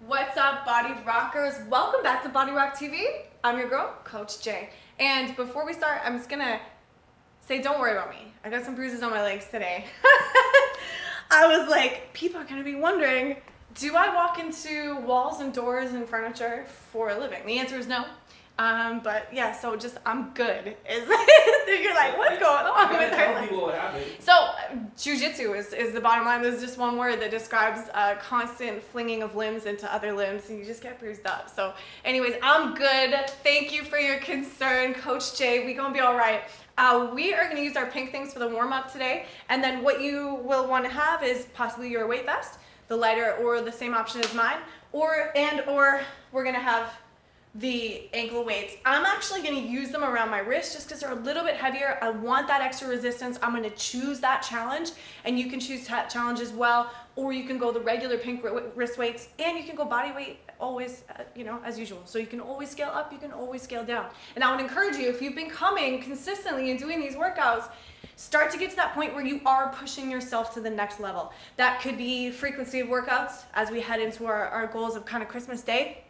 What's up, Body Rockers? Welcome back to BodyRock TV. I'm your girl, Coach Jay. And before we start, I'm just gonna say, don't worry about me. I got some bruises on my legs today. I was like, people are gonna be wondering, do I walk into walls and doors and furniture for a living? The answer is no. But yeah, so just, I'm good. You're like, what's going on with her legs? So, jiu-jitsu is the bottom line. There's just one word that describes constant flinging of limbs into other limbs, and you just get bruised up. So anyways, I'm good. Thank you for your concern, Coach Jay. We gonna be all right. We are gonna use our pink things for the warm-up today, and then what you will wanna have is possibly your weight vest, the lighter or the same option as mine, or we're gonna have the ankle weights. I'm actually going to use them around my wrist just because they're a little bit heavier. I want that extra resistance. I'm going to choose that challenge, and you can choose that challenge as well, or you can go the regular pink wrist weights, and you can go body weight always, as usual. So you can always scale up, you can always scale down. And I would encourage you, if you've been coming consistently and doing these workouts, start to get to that point where you are pushing yourself to the next level. That could be frequency of workouts as we head into our goals of kind of Christmas Day.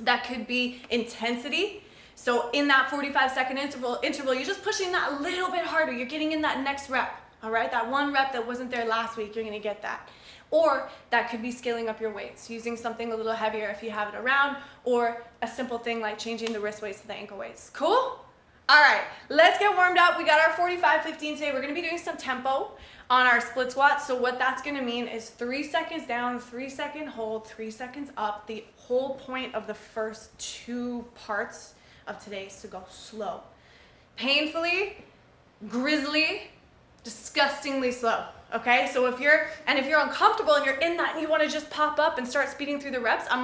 That could be intensity. So in that 45-second interval, you're just pushing that a little bit harder. You're getting in that next rep, all right? That one rep that wasn't there last week, you're gonna get that. Or that could be scaling up your weights, using something a little heavier if you have it around, or a simple thing like changing the wrist weights to the ankle weights. Cool? All right, let's get warmed up. We got our 45-15 today. We're gonna be doing some tempo on our split squats. So what that's gonna mean is 3 seconds down, 3-second hold, 3 seconds up. The whole point of the first 2 parts of today is to go slow. Painfully, grisly, disgustingly slow, okay? So if you're uncomfortable and you're in that and you wanna just pop up and start speeding through the reps, I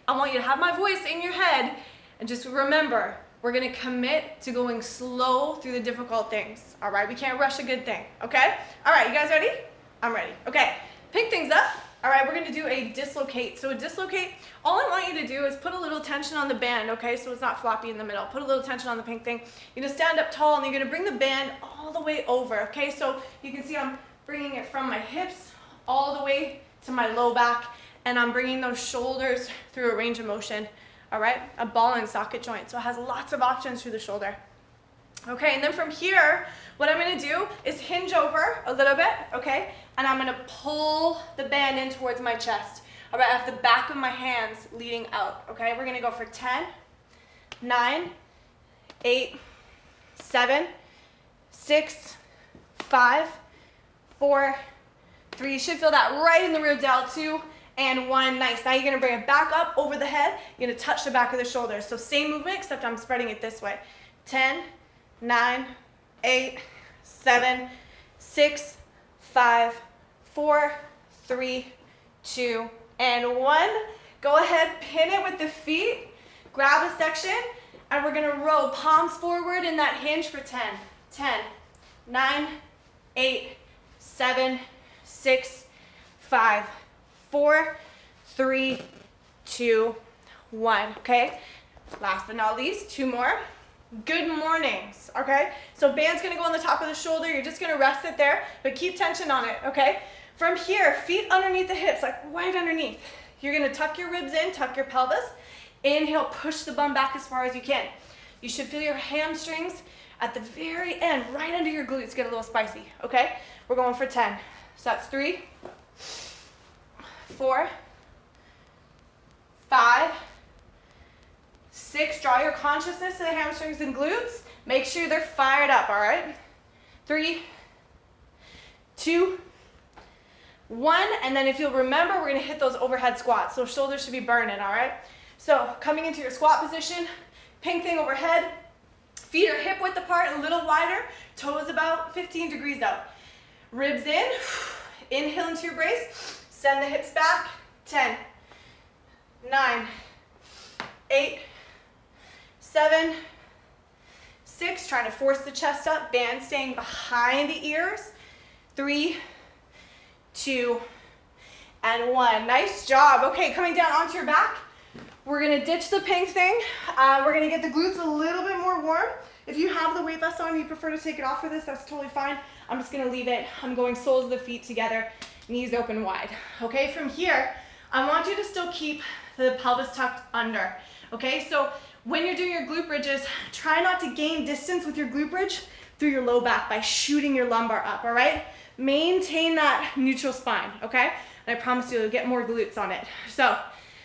want you to have my voice in your head and just remember, we're gonna commit to going slow through the difficult things, all right? We can't rush a good thing, okay? All right, you guys ready? I'm ready. Okay, pick things up. All right, we're gonna do a dislocate. So a dislocate, all I want you to do is put a little tension on the band, okay? So it's not floppy in the middle. Put a little tension on the pink thing. You're gonna stand up tall and you're gonna bring the band all the way over, okay? So you can see I'm bringing it from my hips all the way to my low back, and I'm bringing those shoulders through a range of motion. All right, a ball and socket joint. So it has lots of options through the shoulder. Okay, and then from here, what I'm gonna do is hinge over a little bit, okay? And I'm gonna pull the band in towards my chest. All right, I have the back of my hands leading out, okay? We're gonna go for 10, 9, 8, 7, 6, 5, 4, 3. You should feel that right in the rear delt, 2, and 1. Nice. Now you're gonna bring it back up over the head. You're gonna touch the back of the shoulders. So same movement, except I'm spreading it this way. 10, 9, 8, 7, 6, 5, 4, 3, 2, and 1. Go ahead, pin it with the feet, grab a section, and we're gonna row palms forward in that hinge for 10. 10, 9, 8, 7, 6, 5, 4, 3, 2, 1, okay? Last but not least, 2 more. Good mornings, okay? So band's gonna go on the top of the shoulder. You're just gonna rest it there, but keep tension on it, okay? From here, feet underneath the hips, like right underneath. You're gonna tuck your ribs in, tuck your pelvis. Inhale, push the bum back as far as you can. You should feel your hamstrings at the very end, right under your glutes, get a little spicy, okay? We're going for 10. So that's 3, 4, 5, 6. Draw your consciousness to the hamstrings and glutes. Make sure they're fired up, all right? 3, 2, 1. And then if you'll remember, we're gonna hit those overhead squats. So shoulders should be burning, all right? So coming into your squat position, pink thing overhead. Feet are hip width apart, a little wider. Toes about 15 degrees out. Ribs in. Inhale into your brace. Send the hips back. 10, 9, 8, 7, 6. Trying to force the chest up. Band staying behind the ears. 3, 2, and 1. Nice job. Okay, coming down onto your back. We're gonna ditch the pink thing. We're gonna get the glutes a little bit more warm. If you have the weight vest on and you prefer to take it off for this, that's totally fine. I'm just gonna leave it. I'm going soles of the feet together, knees open wide. Okay, from here, I want you to still keep the pelvis tucked under, okay? So when you're doing your glute bridges, try not to gain distance with your glute bridge through your low back by shooting your lumbar up, all right? Maintain that neutral spine, okay? And I promise you'll get more glutes on it. So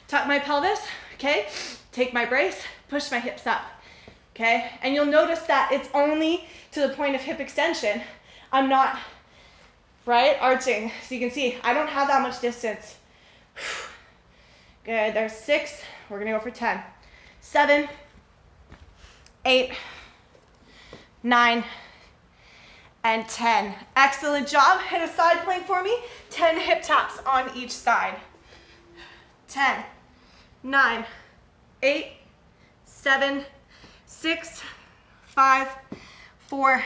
tuck my pelvis, okay? Take my brace, push my hips up, okay? And you'll notice that it's only to the point of hip extension. I'm not, right, arching. So you can see, I don't have that much distance. Good, there's 6. We're gonna go for 10. 7, 8, 9, and 10. Excellent job. Hit a side plank for me. 10 hip taps on each side. 10, 9, 8, 7, 6, 5, 4,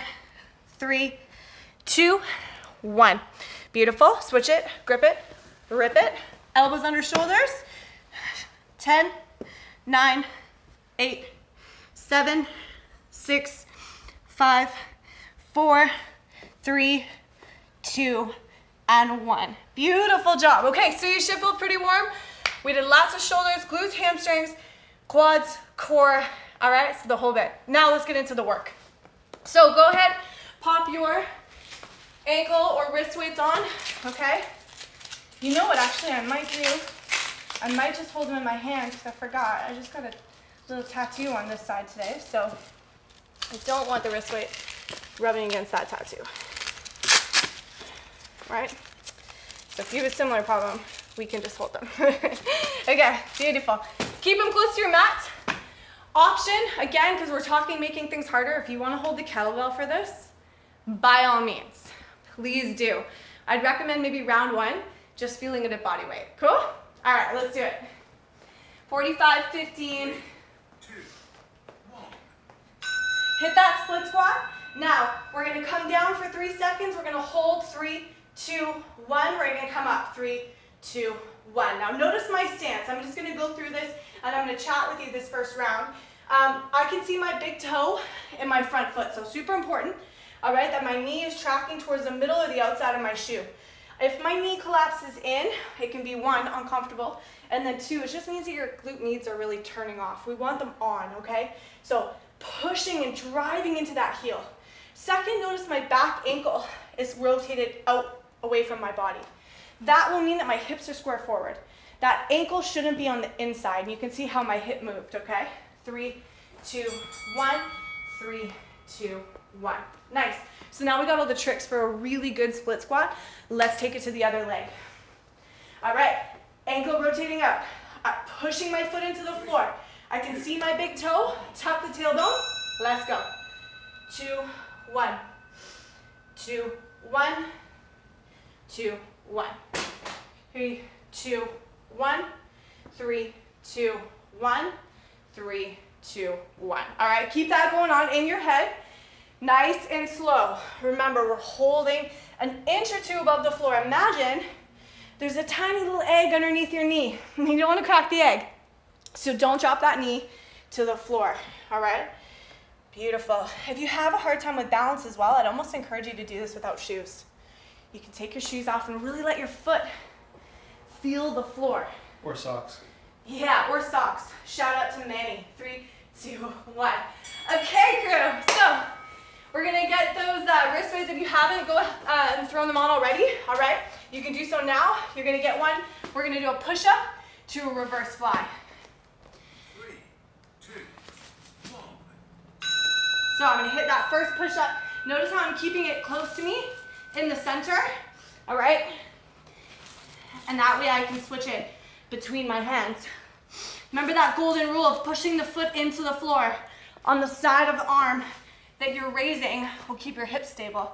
3, 2, 1. Beautiful. Switch it, grip it, rip it. Elbows under shoulders. 10, 9, 8, 7, 6, 5, 4, 3, 2, and 1. Beautiful job. Okay, so you should feel pretty warm. We did lots of shoulders, glutes, hamstrings, quads, core, all right, so the whole bit. Now let's get into the work. So go ahead, pop your ankle or wrist weights on, okay? You know what actually I might do? I might just hold them in my hand because I forgot. I just got a little tattoo on this side today, so I don't want the wrist weight rubbing against that tattoo, right? So if you have a similar problem, we can just hold them. Okay, beautiful. Keep them close to your mat. Option, again, because we're talking making things harder, if you want to hold the kettlebell for this, by all means, please do. I'd recommend maybe round 1, just feeling it at body weight. Cool? All right, let's do it. 45, 15. 2, 1. Hit that split squat. Now, we're going to come down for 3 seconds. We're going to hold 3, 2, 1. We're going to come up 3, 2, 1. Now, notice my stance. I'm just going to go through this, and I'm going to chat with you this first round. I can see my big toe and my front foot, so super important, all right, that my knee is tracking towards the middle or the outside of my shoe. If my knee collapses in, it can be 1, uncomfortable, and then 2, it just means that your glute meats are really turning off. We want them on, okay? So pushing and driving into that heel. Second, notice my back ankle is rotated out away from my body. That will mean that my hips are square forward. That ankle shouldn't be on the inside, and you can see how my hip moved, okay? 3, 2, 1, 3, 2, 1. Nice. So now we got all the tricks for a really good split squat. Let's take it to the other leg. All right, ankle rotating out. I'm pushing my foot into the floor. I can see my big toe, tuck the tailbone. Let's go. 2, 1, 2, 1, 2, 1. 3, 2, 1, 3, 2, 1, 3, 2, 1. All right, keep that going on in your head. Nice and slow. Remember, we're holding an inch or 2 above the floor. Imagine there's a tiny little egg underneath your knee. You don't want to crack the egg. So don't drop that knee to the floor, all right? Beautiful. If you have a hard time with balance as well, I'd almost encourage you to do this without shoes. You can take your shoes off and really let your foot feel the floor. Or socks. Yeah, or socks. Shout out to Manny. 3, 2, 1. Okay, crew. So we're gonna get those wrist weights. If you haven't, go and throw them on already. All right. You can do so now. You're gonna get one. We're gonna do a push-up to a reverse fly. 3, 2, 1. So I'm gonna hit that first push-up. Notice how I'm keeping it close to me in the center. All right. And that way I can switch it between my hands. Remember that golden rule of pushing the foot into the floor on the side of the arm that you're raising will keep your hips stable.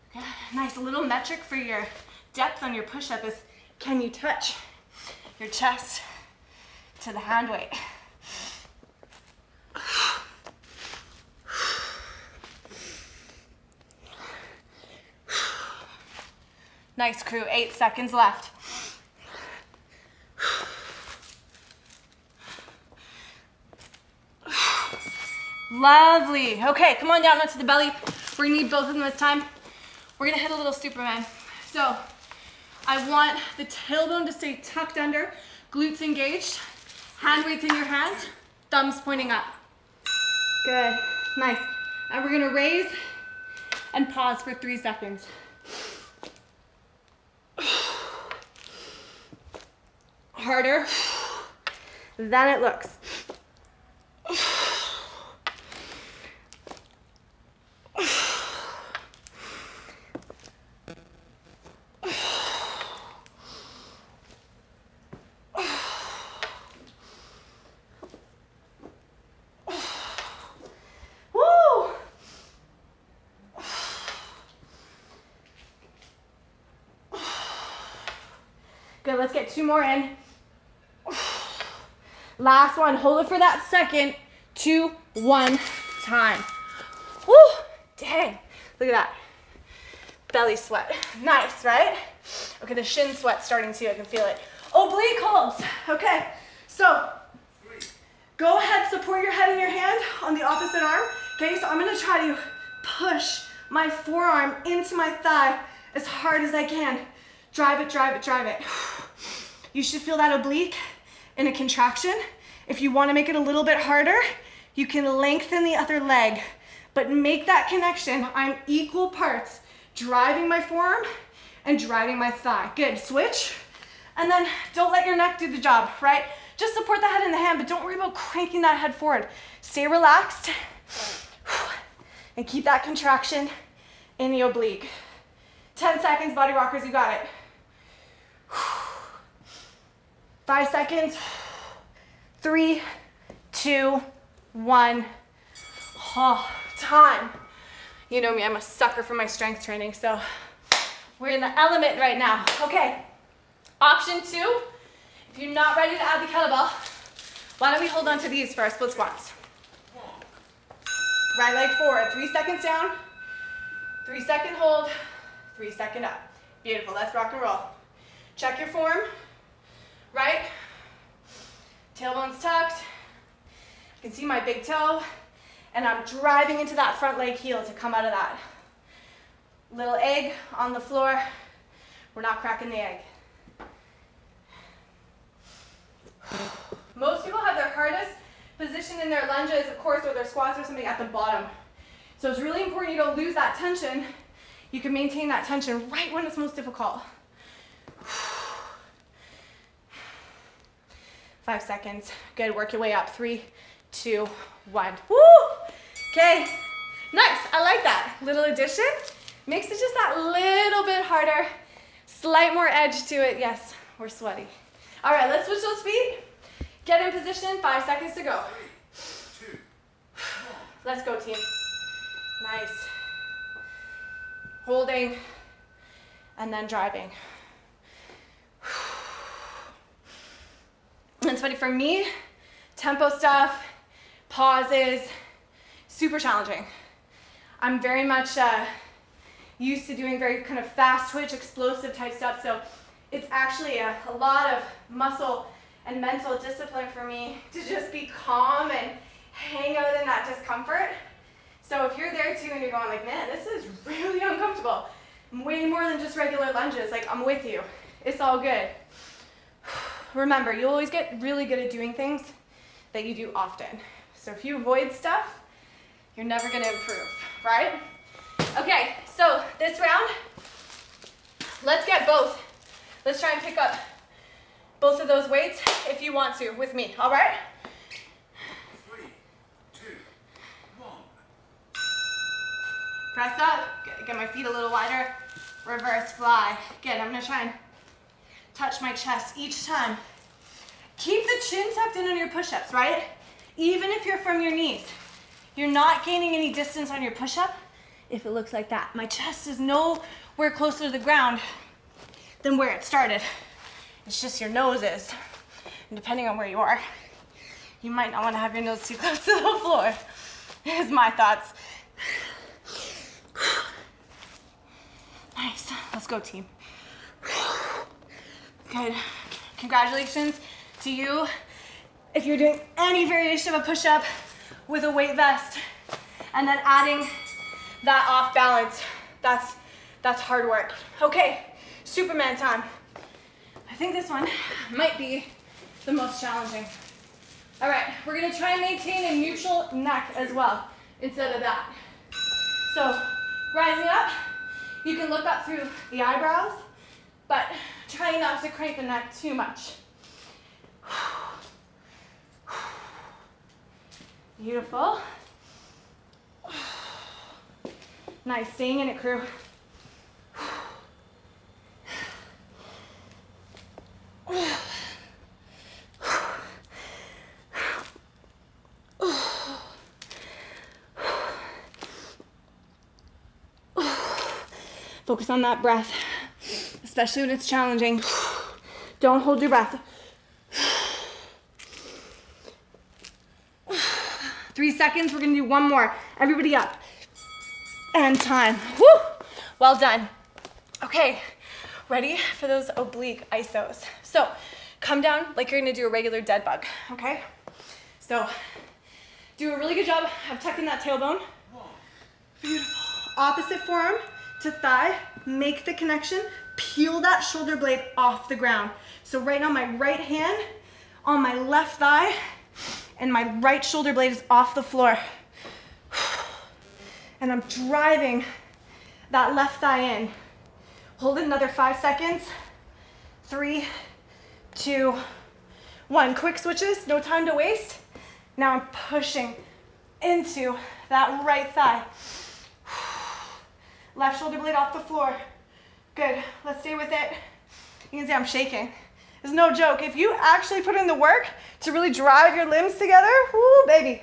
Okay. Nice, a little metric for your depth on your push-up is, can you touch your chest to the hand weight? Nice, crew. 8 seconds left. Lovely. Okay, come on down onto the belly. We're gonna need both of them this time. We're gonna hit a little Superman. So I want the tailbone to stay tucked under, glutes engaged, hand weights in your hands, thumbs pointing up. Good, nice. And we're gonna raise and pause for 3 seconds. Harder than it looks. Good, let's get 2 more in. Last one, hold it for that second. 2, 1, time. Woo, dang, look at that. Belly sweat, nice, right? Okay, the shin sweat starting too, I can feel it. Oblique holds, okay. So, go ahead, support your head in your hand on the opposite arm. Okay, so I'm gonna try to push my forearm into my thigh as hard as I can. Drive it, drive it, drive it. You should feel that oblique in a contraction. If you want to make it a little bit harder, you can lengthen the other leg, but make that connection. I'm equal parts driving my forearm and driving my thigh. Good, switch. And then don't let your neck do the job, right? Just support the head in the hand, but don't worry about cranking that head forward. Stay relaxed and keep that contraction in the oblique. 10 seconds, body rockers, you got it. 5 seconds. 3, 2, 1. Oh, time. You know me, I'm a sucker for my strength training, so we're in the element right now. Okay, option 2, if you're not ready to add the kettlebell, why don't we hold on to these for our split squats? Right leg forward, 3 seconds down, 3 second hold, 3 second up. Beautiful, let's rock and roll. Check your form, right? Tailbone's tucked. You can see my big toe, and I'm driving into that front leg heel to come out of that. Little egg on the floor. We're not cracking the egg. Most people have their hardest position in their lunges, of course, or their squats or something at the bottom. So it's really important you don't lose that tension. You can maintain that tension right when it's most difficult. 5 seconds. Good, work your way up. 3, 2, 1. Woo! Okay, nice, I like that. Little addition. Makes it just that little bit harder. Slight more edge to it. Yes, we're sweaty. All right, let's switch those feet. Get in position, 5 seconds to go. 3, 2, 1. Let's go, team. Nice. Holding, and then driving. It's funny, for me, tempo stuff, pauses, super challenging. I'm very much used to doing very kind of fast twitch, explosive type stuff, so it's actually a lot of muscle and mental discipline for me to just be calm and hang out in that discomfort. So if you're there too and you're going like, man, this is really uncomfortable, way more than just regular lunges, like, I'm with you. It's all good. Remember, you'll always get really good at doing things that you do often. So if you avoid stuff, you're never gonna improve, right? Okay, so this round, let's get both. Let's try and pick up both of those weights if you want to with me, all right? 3, 2, 1. Press up, get my feet a little wider, reverse fly. Good, I'm gonna try and touch my chest each time. Keep the chin tucked in on your push-ups, right? Even if you're from your knees. You're not gaining any distance on your push-up if it looks like that. My chest is nowhere closer to the ground than where it started. It's just your nose is. And depending on where you are, you might not want to have your nose too close to the floor, is my thoughts. Nice, let's go, team. Good, congratulations to you. If you're doing any variation of a push-up with a weight vest and then adding that off balance, that's hard work. Okay, Superman time. I think this one might be the most challenging. All right, we're gonna try and maintain a neutral neck as well, instead of that. So, rising up, you can look up through the eyebrows, but try not to crank the neck too much. Beautiful. Nice, staying in it, crew. Focus on that breath, especially when it's challenging. Don't hold your breath. 3 seconds, we're gonna do one more. Everybody up. And time. Woo! Well done. Okay, ready for those oblique isos. So, come down like you're gonna do a regular dead bug, okay? So, do a really good job of tucking that tailbone. Beautiful. Opposite forearm to thigh, make the connection, peel that shoulder blade off the ground. So right now my right hand on my left thigh and my right shoulder blade is off the floor. And I'm driving that left thigh in. Hold it another 5 seconds. 3, 2, 1. Quick switches, no time to waste. Now I'm pushing into that right thigh. Left shoulder blade off the floor. Good, let's stay with it. You can see I'm shaking. It's no joke. If you actually put in the work to really drive your limbs together, woo, baby.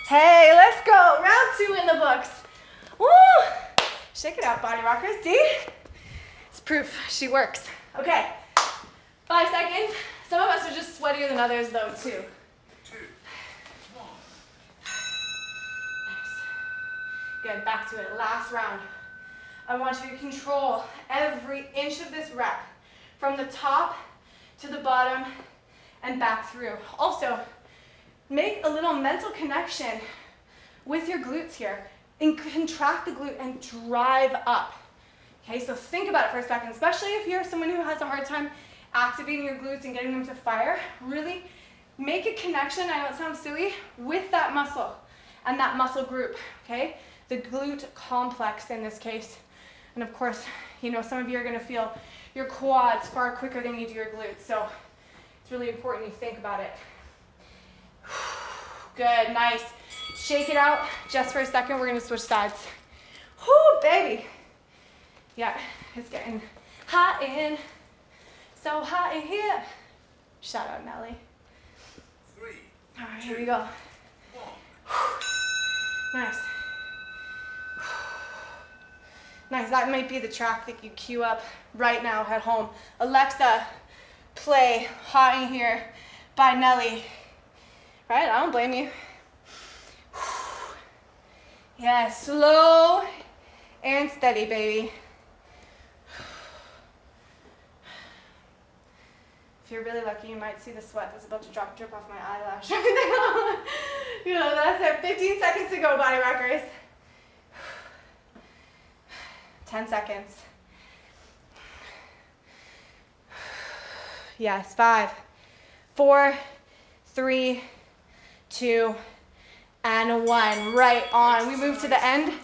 Hey, let's go. Round 2 in the books. Woo! Shake it out, body rockers. See? It's proof she works. Okay, 5 seconds. Some of us are just sweatier than others though, too. 2, 1. Good, back to it, last round. I want you to control every inch of this rep from the top to the bottom and back through. Also, make a little mental connection with your glutes here and contract the glute and drive up. Okay, so think about it for a second, especially if you're someone who has a hard time activating your glutes and getting them to fire. Really make a connection, I know it sounds silly, with that muscle and that muscle group, okay? The glute complex in this case. And of course, you know, some of you are gonna feel your quads far quicker than you do your glutes. So it's really important you think about it. Good, nice. Shake it out just for a second. We're gonna switch sides. Whoo, baby. Yeah, it's getting hot in. So hot in here. Shout out, Nelly. 3. All right, here we go. 1. Nice. Nice, that might be the track that you cue up right now at home. Alexa, play Hot in Here by Nelly. Right, I don't blame you. Yeah, slow and steady, baby. If you're really lucky, you might see the sweat that's about to drip off my eyelash. You know, that's it. 15 seconds to go, body rockers. 10 seconds. Yes, 5, 4, 3, 2, and 1. Right on. We move to the end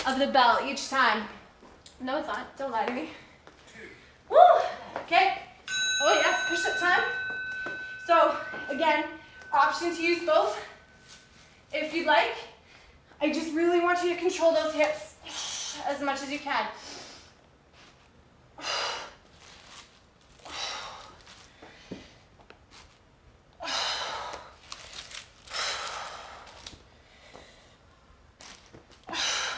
of the bell each time. No, it's not. Don't lie to me. 2. Woo! Okay. Oh yes, push-up time. So again, option to use both if you'd like. I just really want you to control those hips as much as you can.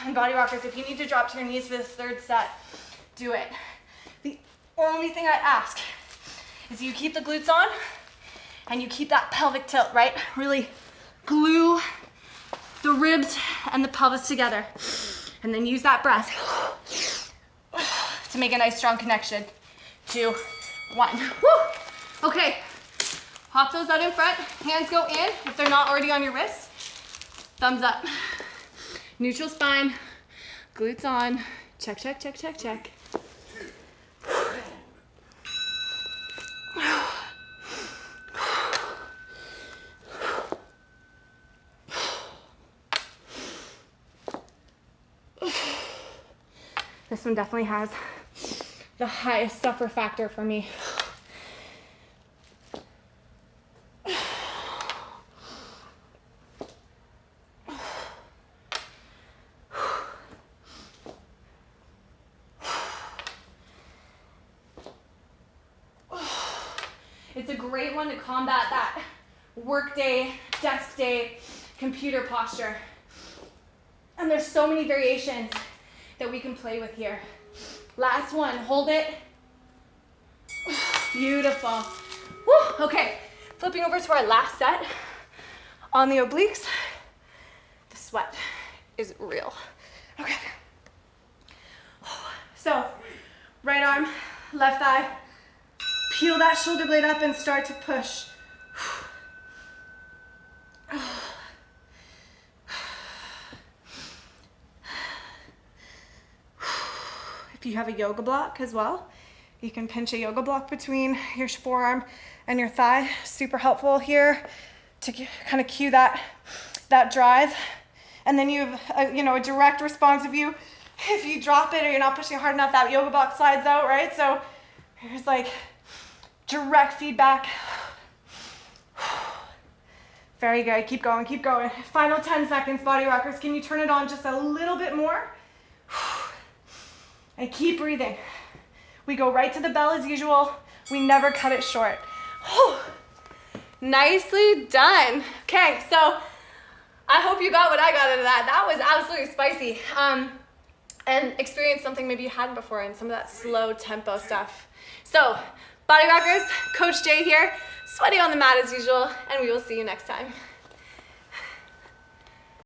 And body rockers, if you need to drop to your knees for this third set, do it. The only thing I ask is you keep the glutes on and you keep that pelvic tilt, right? Really glue the ribs and the pelvis together. And then use that breath to make a nice strong connection. 2, 1. Woo! Okay, hop those out in front. Hands go in if they're not already on your wrists. Thumbs up. Neutral spine, Glutes on. Check, check, check, check, check. This one definitely has the highest suffer factor for me. It's a great one to combat that work day, desk day, computer posture. And there's so many variations that we can play with here. Last one, hold it. Beautiful. Woo. Okay, flipping over to our last set on the obliques. The sweat is real. Okay. So, right arm, left thigh, peel that shoulder blade up and start to push. If you have a yoga block as well, you can pinch a yoga block between your forearm and your thigh. Super helpful here to kind of cue that drive. And then you have a direct response if you drop it or you're not pushing hard enough, that yoga block slides out, right? So here's like direct feedback. Very good. Keep going, keep going. Final 10 seconds, body rockers. Can you turn it on just a little bit more? And keep breathing. We go right to the bell as usual. We never cut it short. Nicely done. Okay, so I hope you got what I got out of that. That was absolutely spicy. And experience something maybe you hadn't before and some of that slow tempo stuff. So, body rockers, Coach Jay here, sweaty on the mat as usual, and we will see you next time.